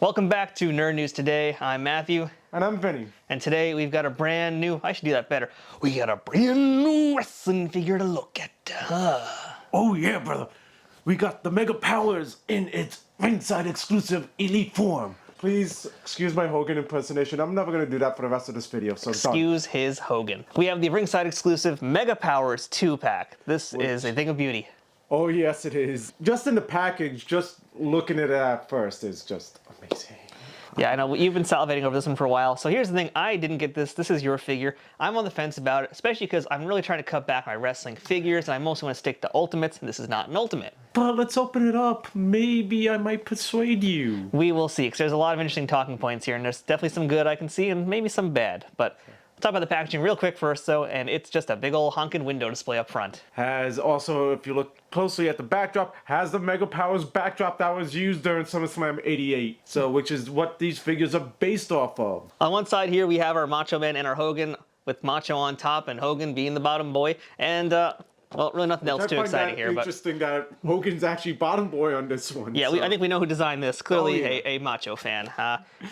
Welcome back to Nerd News Today. I'm Matthew. And I'm Vinny. And today we've got a brand new, I should do that better. We got a brand new wrestling figure to look at. Oh yeah, brother. We got the Mega Powers in its ringside exclusive elite form. Please excuse my Hogan impersonation. I'm never gonna do that for the rest of this video, so Excuse his Hogan. We have the ringside exclusive Mega Powers 2-pack. This is a thing of beauty. Oh yes, it is. Just in the package, just looking at it at first is just amazing. Yeah, I know, you've been salivating over this one for a while. So here's the thing, I didn't get this. This is your figure. I'm on the fence about it, especially because I'm really trying to cut back my wrestling figures, and I mostly want to stick to ultimates, and this is not an ultimate. But let's open it up. Maybe I might persuade you. We will see, because there's a lot of interesting talking points here, and there's definitely some good I can see, and maybe some bad. But we'll talk about the packaging real quick first, though, and it's just a big old honking window display up front. Has also, if you look closely at the backdrop, has the Mega Powers backdrop that was used during SummerSlam 88. So, which is what these figures are based off of. On one side here, we have our Macho Man and our Hogan, with Macho on top and Hogan being the bottom boy. And, well, really nothing else too exciting here. Interesting that Hogan's actually bottom boy on this one. Yeah, so. I think we know who designed this. Clearly a Macho fan.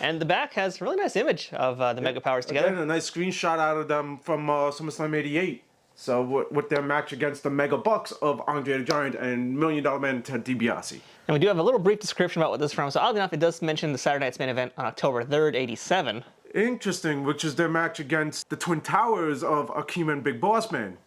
And the back has a really nice image of the Mega Powers together. Again, a nice screenshot out of them from SummerSlam 88. So with their match against the Mega Bucks of Andre the Giant and $1 Million Man Ted DiBiase. And we do have a little brief description about what this is from. So oddly enough, it does mention the Saturday Night's Main Event on October 3rd, 87. Interesting, which is their match against the Twin Towers of Akeem and Big Boss Man.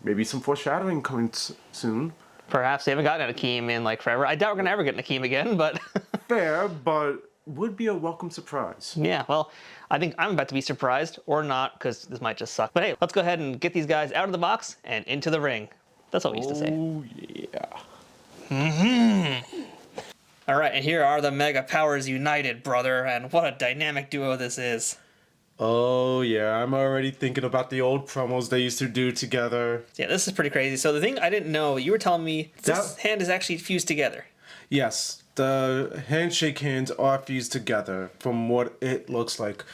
Maybe some foreshadowing coming soon. Perhaps they haven't gotten an Akeem in like forever. I doubt we're gonna ever get an Akeem again, but fair, but would be a welcome surprise. Yeah, well, I think I'm about to be surprised, or not, because this might just suck. But hey, let's go ahead and get these guys out of the box and into the ring. That's what we used to say. Oh yeah. All right, and here are the Mega Powers united, brother, and what a dynamic duo this is. Oh yeah, I'm already thinking about the old promos they used to do together. Yeah, this is pretty crazy. So the thing I didn't know, you were telling me this hand is actually fused together. Yes, the handshake hands are fused together from what it looks like.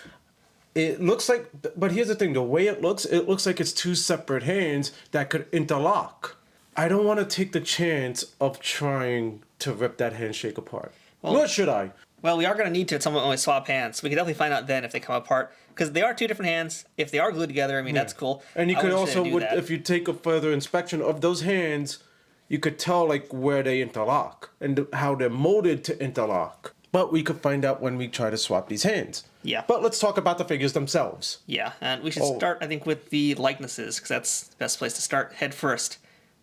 It looks like, but here's the thing, the way it looks like it's two separate hands that could interlock. I don't want to take the chance of trying to rip that handshake apart. Well, nor should I. Well, we are going to need to at some point when we swap hands. We can definitely find out then if they come apart. Because they are two different hands. If they are glued together, I mean, that's cool. And you could also, if you take a further inspection of those hands, you could tell like where they interlock and how they're molded to interlock. But we could find out when we try to swap these hands. Yeah. But let's talk about the figures themselves. Yeah, and we should start, I think, with the likenesses, because that's the best place to start, head first.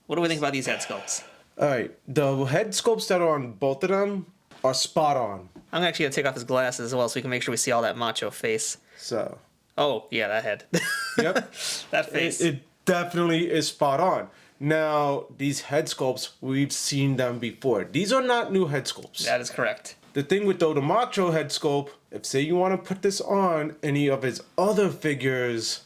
What do we think about these head sculpts? All right, the head sculpts that are on both of them are spot on. I'm actually going to take off his glasses as well so we can make sure we see all that macho face. So. Oh, yeah, that head. Yep. That face. It definitely is spot on. Now, these head sculpts, we've seen them before. These are not new head sculpts. That is correct. The thing with the macho head sculpt, if say you want to put this on any of his other figures,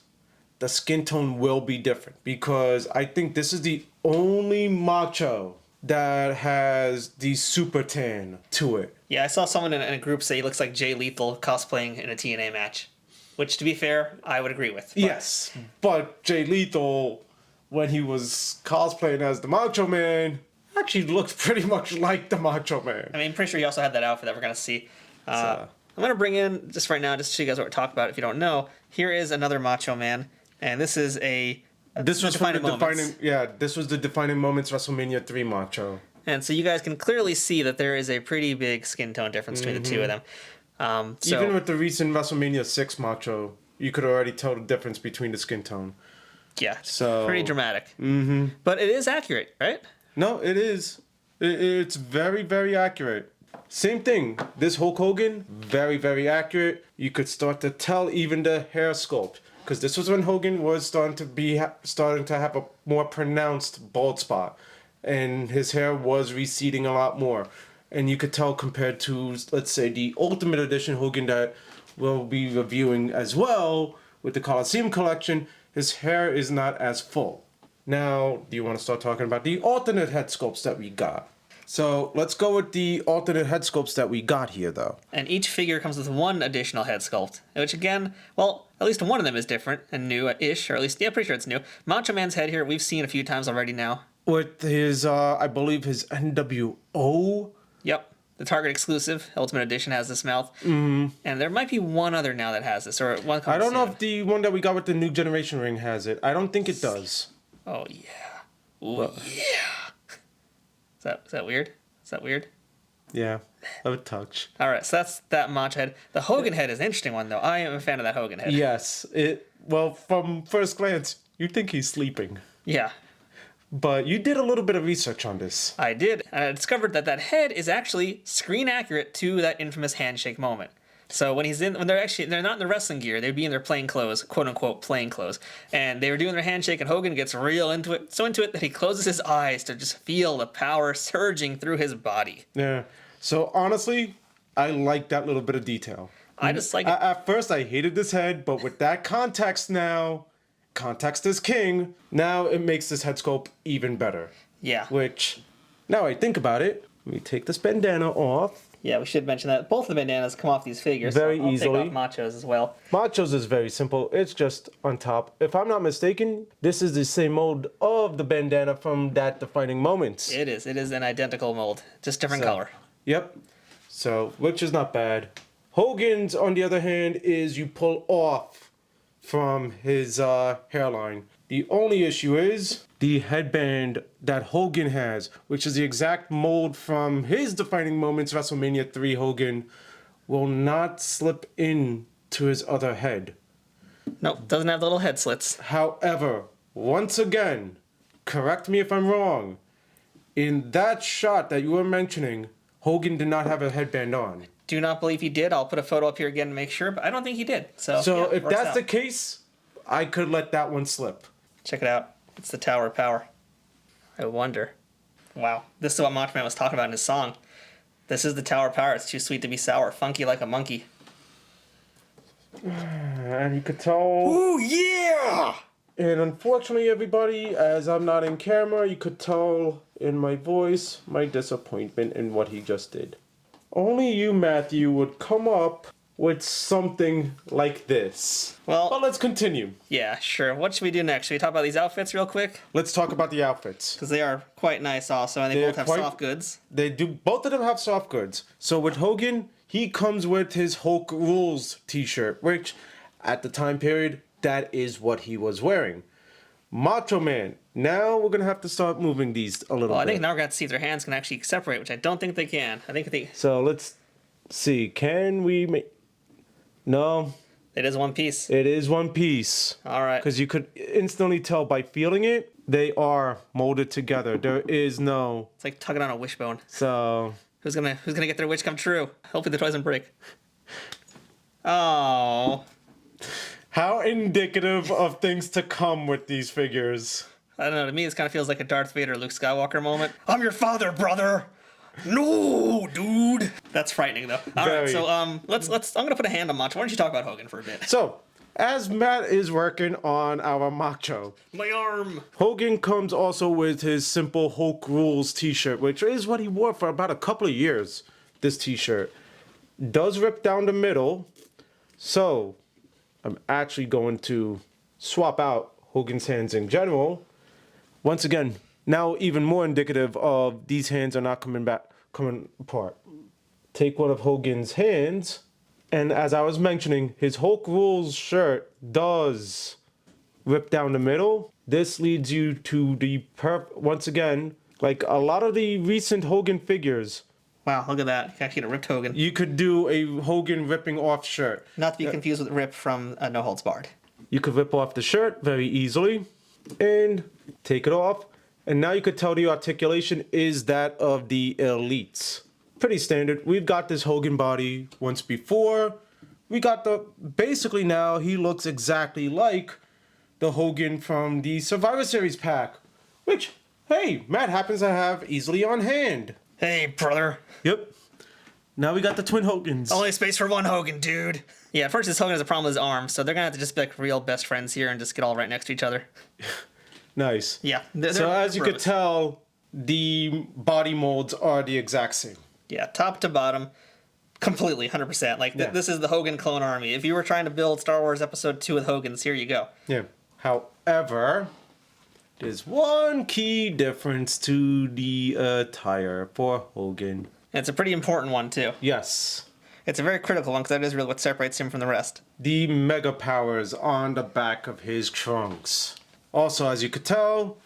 the skin tone will be different. Because I think this is the only macho that has the super tan to it. Yeah, I saw someone in a group say he looks like Jay Lethal cosplaying in a TNA match. Which, to be fair, I would agree with. But. Yes, but Jay Lethal, when he was cosplaying as the Macho Man, actually looked pretty much like the Macho Man. I mean, I'm pretty sure he also had that outfit that we're going to see. I'm going to bring in, just right now, just to show you guys what we're talking about, if you don't know, here is another Macho Man, and this is this was the Defining Moments WrestleMania 3 Macho. And so you guys can clearly see that there is a pretty big skin tone difference between the two of them. Even with the recent WrestleMania 6 Macho, you could already tell the difference between the skin tone. Yeah, pretty dramatic. But it is accurate, right? No, it is. It's very, very accurate. Same thing. This Hulk Hogan, very, very accurate. You could start to tell even the hair sculpt. Because this was when Hogan was starting to have a more pronounced bald spot. And his hair was receding a lot more. And you could tell compared to, let's say, the Ultimate Edition Hogan that we'll be reviewing as well with the Coliseum collection, his hair is not as full. Now, do you want to start talking about the alternate head sculpts that we got? So let's go with the alternate head sculpts that we got here, though. And each figure comes with one additional head sculpt, which again, well, at least one of them is different and new-ish, or at least, yeah, pretty sure it's new. Macho Man's head here, we've seen a few times already now. With his, I believe his NWO Yep. The Target exclusive Ultimate Edition has this mouth, and there might be one other now that has this, or one. I don't know soon. if the one that we got with the new generation ring has it. I don't think it does. Oh yeah. Oh yeah. Is that weird? Is that weird? Yeah, of a touch. All right, so that's that Macho head. The Hogan head is an interesting one, though. I am a fan of that Hogan head. Yes, well, from first glance, you'd think he's sleeping. Yeah, But you did a little bit of research on this. I did. And I discovered that that head is actually screen accurate to that infamous handshake moment. So when they're not in their wrestling gear, they'd be in their plain clothes, quote unquote plain clothes, and they were doing their handshake, and Hogan gets real into it, so into it that he closes his eyes to just feel the power surging through his body. Yeah. So honestly, I like that little bit of detail. I just like it. At first, I hated this head, but with that context now, context is king. Now it makes this head sculpt even better. Yeah. Which, now I think about it, let me take this bandana off. Yeah, we should mention that both of the bandanas come off these figures. Very so I'll easily. take off Macho's as well. Macho's is very simple. It's just on top. If I'm not mistaken, this is the same mold of the bandana from that defining moment. It is. It is an identical mold, just different So, color. Yep. So, which is not bad. Hogan's, on the other hand, is you pull off from his hairline. The only issue is the headband that Hogan has, which is the exact mold from his defining moments WrestleMania 3 Hogan, will not slip in to his other head. Nope, doesn't have the little head slits. However, once again, correct me if I'm wrong, in that shot that you were mentioning, Hogan did not have a headband on. Do not believe he did. I'll put a photo up here again to make sure, but I don't think he did. So yeah, If works that's out. the case, I could let that one slip. Check it out. It's the Tower of Power. I wonder. Wow. This is what Macho Man was talking about in his song. This is the Tower of Power. It's too sweet to be sour. Funky like a monkey. And you could tell. Ooh, yeah! And unfortunately, everybody, as I'm not in camera, you could tell in my voice my disappointment in what he just did. Only you, Matthew, would come up with something like this. Well, But let's continue. yeah, sure. What should we do next? Should we talk about these outfits real quick? Let's talk about the outfits. Because they are quite nice also, and they They're both have quite- soft goods. They do. Both of them have soft goods. So with Hogan, he comes with his Hulk Rules t-shirt, which at the time period, that is what he was wearing. Macho Man. Now we're going to have to start moving these a little Well, I bit. think now we're going to have to see if their hands can actually separate, which I don't think they can. I think So let's see. Can we make... No, it is one piece. it is one piece. All right. Because you could instantly tell by feeling it, they are molded together. There is no... It's like tugging on a wishbone. So... Who's gonna get their wish come true? Hopefully the toy doesn't break. Oh, How indicative of things to come with these figures. I don't know. To me, this kind of feels like a Darth Vader, Luke Skywalker moment. I'm your father, brother. No, dude. That's frightening, though. All right, Very. so let's. I'm gonna put a hand on Macho. Why don't you talk about Hogan for a bit? So, as Matt is working on our Macho, My arm. Hogan comes also with his simple Hulk Rules t-shirt, which is what he wore for about a couple of years, this t-shirt. Does rip down the middle, so I'm actually going to swap out Hogan's hands in general. Once again, now even more indicative of these hands are not coming apart. Take one of Hogan's hands, and as I was mentioning, his Hulk Rules shirt does rip down the middle. This leads you to the once again, like a lot of the recent Hogan figures, Wow, look at that. You can actually get a ripped Hogan. you could do a Hogan ripping off shirt. Not to be confused with Rip from No Holds Barred. You could rip off the shirt very easily and take it off. And now you could tell the articulation is that of the elites. Pretty standard. We've got this Hogan body once before. We got basically now he looks exactly like the Hogan from the Survivor Series pack. Which, hey, Matt happens to have easily on hand. Hey, brother. Yep. Now we got the twin Hogans. Only space for one Hogan, dude. Yeah, at first this Hogan has a problem with his arm, so they're gonna have to just be like real best friends here and just get all right next to each other. Nice. Yeah. So as you could bros. tell, the body molds are the exact same. Yeah, top to bottom, completely, 100%. Like, Yeah. this is the Hogan clone army. If you were trying to build Star Wars Episode 2 with Hogans, here you go. Yeah. However, there's one key difference to the attire for Hogan. And it's a pretty important one, too. Yes. It's a very critical one because that is really what separates him from the rest. The Mega Powers on the back of his trunks. Also, as you could tell,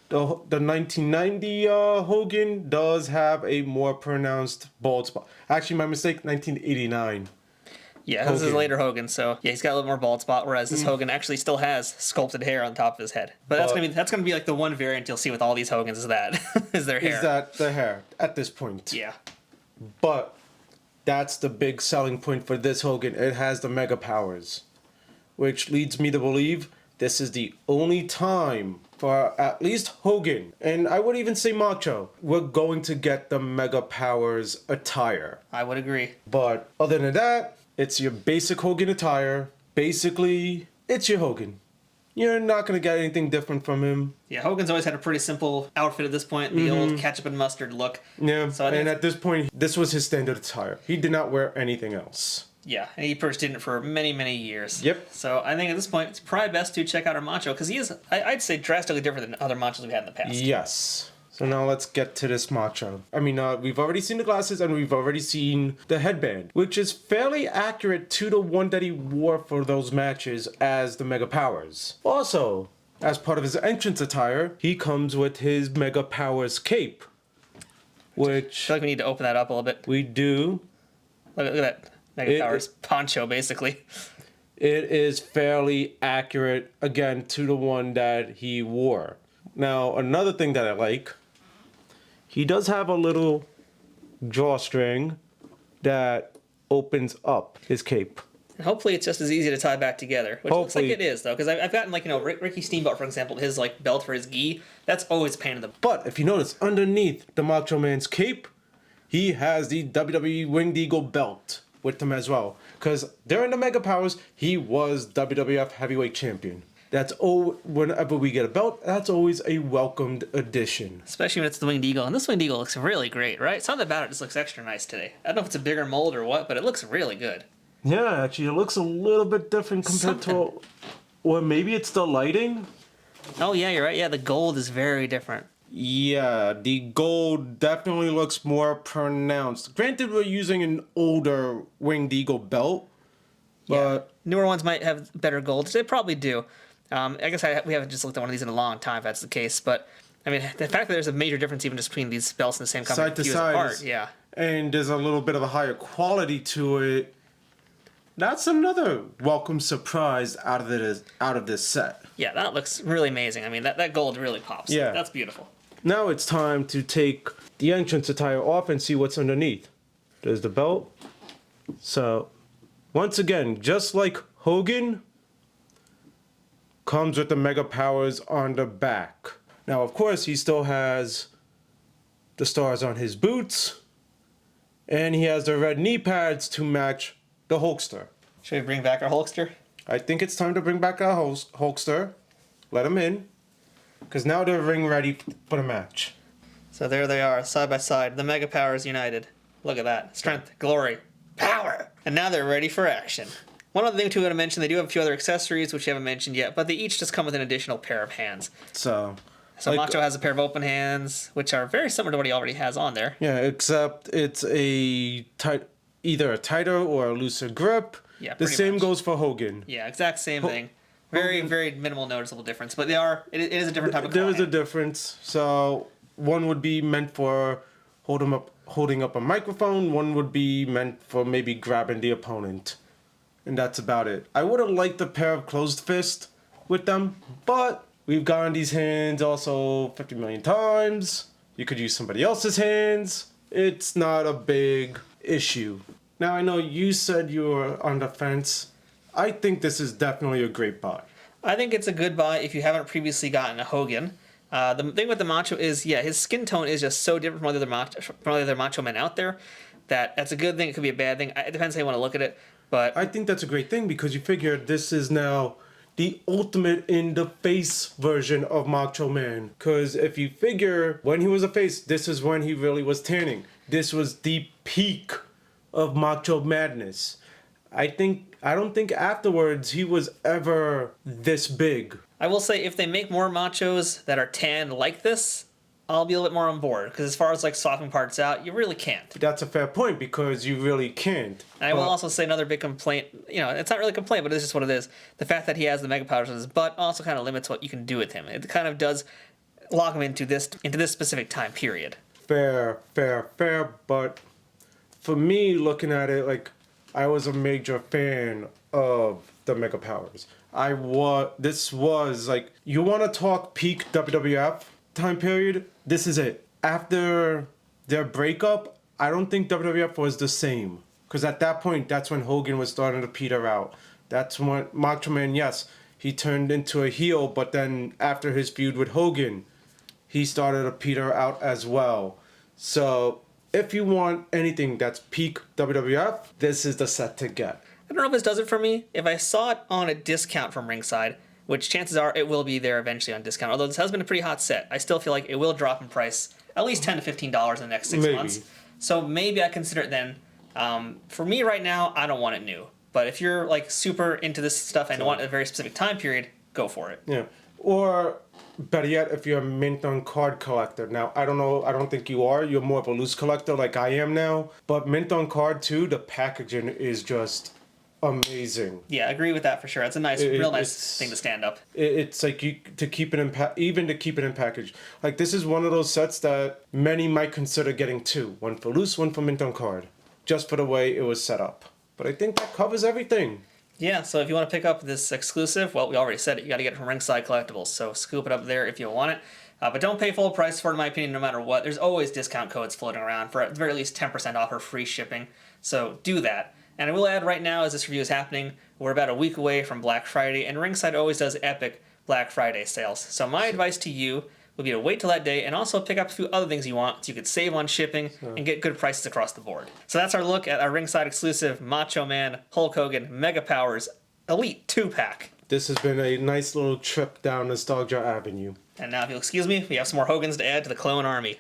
the 1990 Hogan does have a more pronounced bald spot. Actually, my mistake, 1989. Yeah, this is later Hogan, so yeah, he's got a little more bald spot, whereas this Hogan actually still has sculpted hair on top of his head. But that's gonna be like the one variant you'll see with all these Hogans is that is their hair. Is that the hair at this point? Yeah. But that's the big selling point for this Hogan. It has the Mega Powers, which leads me to believe this is the only time for at least Hogan, and I would even say Macho, we're going to get the Mega Powers attire. I would agree. But other than that, it's your basic Hogan attire. Basically, it's your Hogan. You're not going to get anything different from him. Yeah, Hogan's always had a pretty simple outfit at this point, the old ketchup and mustard look. Yeah, so and at this point, this was his standard attire. He did not wear anything else. Yeah, and he first did it for many, many years. Yep. So I think at this point, it's probably best to check out our Macho, because he is, I'd say, drastically different than other Machos we've had in the past. Yes. So now let's get to this Macho. I mean, we've already seen the glasses and we've already seen the headband, which is fairly accurate to the one that he wore for those matches as the Mega Powers. Also, as part of his entrance attire, he comes with his Mega Powers cape, which I feel like we need to open that up a little bit. we do. Look at that Mega Powers poncho, basically. It is fairly accurate, again, to the one that he wore. Now, another thing that I like, he does have a little drawstring that opens up his cape. And hopefully it's just as easy to tie back together, which looks like it is, though, because I've gotten, like, Ricky Steamboat, for example, his, like, belt for his gi, that's always a pain in the... But if you notice, underneath the Macho Man's cape, he has the WWE Winged Eagle belt with him as well. Because during the Mega Powers, he was WWF Heavyweight Champion. That's whenever we get a belt, that's always a welcomed addition. Especially when it's the Winged Eagle. And this Winged Eagle looks really great, right? Something about it just looks extra nice today. I don't know if it's a bigger mold or what, but it looks really good. Yeah, actually, it looks a little bit different compared to... Or maybe it's the lighting? Oh, yeah, you're right. Yeah, the gold is very different. Yeah, the gold definitely looks more pronounced. Granted, we're using an older Winged Eagle belt, but... Yeah. Newer ones might have better gold. They probably do. I guess we haven't just looked at one of these in a long time, if that's the case. But, I mean, the fact that there's a major difference even just between these belts in the same company, side to side, apart, yeah. And there's a little bit of a higher quality to it. That's another welcome surprise out of this set. Yeah, that looks really amazing. I mean, that gold really pops. Yeah. That's beautiful. Now it's time to take the entrance attire off and see what's underneath. There's the belt. So, once again, just like Hogan, comes with the Mega Powers on the back. Now, of course, he still has the stars on his boots, and he has the red knee pads to match the Hulkster. Should we bring back our Hulkster? I think it's time to bring back our Hulkster. Let him in, because now they're ring ready for the match. So there they are, side by side, the Mega Powers united. Look at that. Strength, glory, power! And now they're ready for action. One other thing too, I'm going to mention, they do have a few other accessories, which you haven't mentioned yet, but they each just come with an additional pair of hands. So like, Macho has a pair of open hands, which are very similar to what he already has on there. Yeah, except it's either a tighter or a looser grip. Yeah, the same much goes for Hogan. Yeah, exact same thing. Very, very minimal noticeable difference, but it is a different type of There is hand. a difference. So one would be meant for holding up a microphone. One would be meant for maybe grabbing the opponent. And that's about it. I would have liked a pair of closed fists with them, but we've gotten these hands also 50 million times. You could use somebody else's hands. It's not a big issue. Now, I know you said you were on the fence. I think this is definitely a great buy. I think it's a good buy if you haven't previously gotten a Hogan. The thing with the Macho is, yeah, his skin tone is just so different from all the other Macho Men out there that's a good thing. It could be a bad thing. It depends how you want to look at it. But I think that's a great thing because you figure this is now the ultimate in the face version of Macho Man. Because if you figure when he was a face, this is when he really was tanning. This was the peak of Macho Madness. I don't think afterwards he was ever this big. I will say if they make more Machos that are tanned like this, I'll be a little bit more on board. Because as far as like swapping parts out, you really can't. That's a fair point because you really can't. And I will also say another big complaint, it's not really a complaint, but it's just what it is. The fact that he has the Mega Powers in his butt also kind of limits what you can do with him. It kind of does lock him into this specific time period. Fair. But for me, looking at it, like, I was a major fan of the Mega Powers. This was, like, you want to talk peak WWF time period? This is it. After their breakup, I don't think WWF was the same. Because at that point, that's when Hogan was starting to peter out. That's when Macho Man, yes, he turned into a heel, but then after his feud with Hogan, he started to peter out as well. So if you want anything that's peak WWF, this is the set to get. I don't know if this does it for me. If I saw it on a discount from Ringside, which chances are it will be there eventually on discount, although this has been a pretty hot set, I still feel like it will drop in price at least $10 to $15 in the next 6 months. So maybe I consider it then. For me right now, I don't want it new. But if you're like super into this stuff and want a very specific time period, go for it. Yeah. Or better yet, if you're a mint on card collector. Now, I don't know, I don't think you are. You're more of a loose collector like I am now. But mint on card too, the packaging is just amazing. Yeah, I agree with that for sure. It's a real nice thing to stand up. It's like to keep it in package. Like, this is one of those sets that many might consider getting two. One for loose, one for mint on card. Just for the way it was set up. But I think that covers everything. Yeah, so if you want to pick up this exclusive, well, we already said it. You got to get it from Ringside Collectibles. So scoop it up there if you want it. But don't pay full price for it, in my opinion, no matter what. There's always discount codes floating around for at the very least 10% off or free shipping. So do that. And I will add right now, as this review is happening, we're about a week away from Black Friday, and Ringside always does epic Black Friday sales. So my advice to you would be to wait till that day and also pick up a few other things you want so you could save on shipping and get good prices across the board. So that's our look at our Ringside exclusive Macho Man, Hulk Hogan, Mega Powers Elite 2-pack. This has been a nice little trip down Nostalgia Avenue. And now, if you'll excuse me, we have some more Hogans to add to the clone army.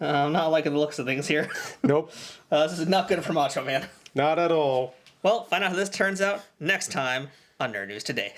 I'm not liking the looks of things here. Nope. This is not good for Macho Man. Not at all. Well, find out how this turns out next time on Nerd News Today.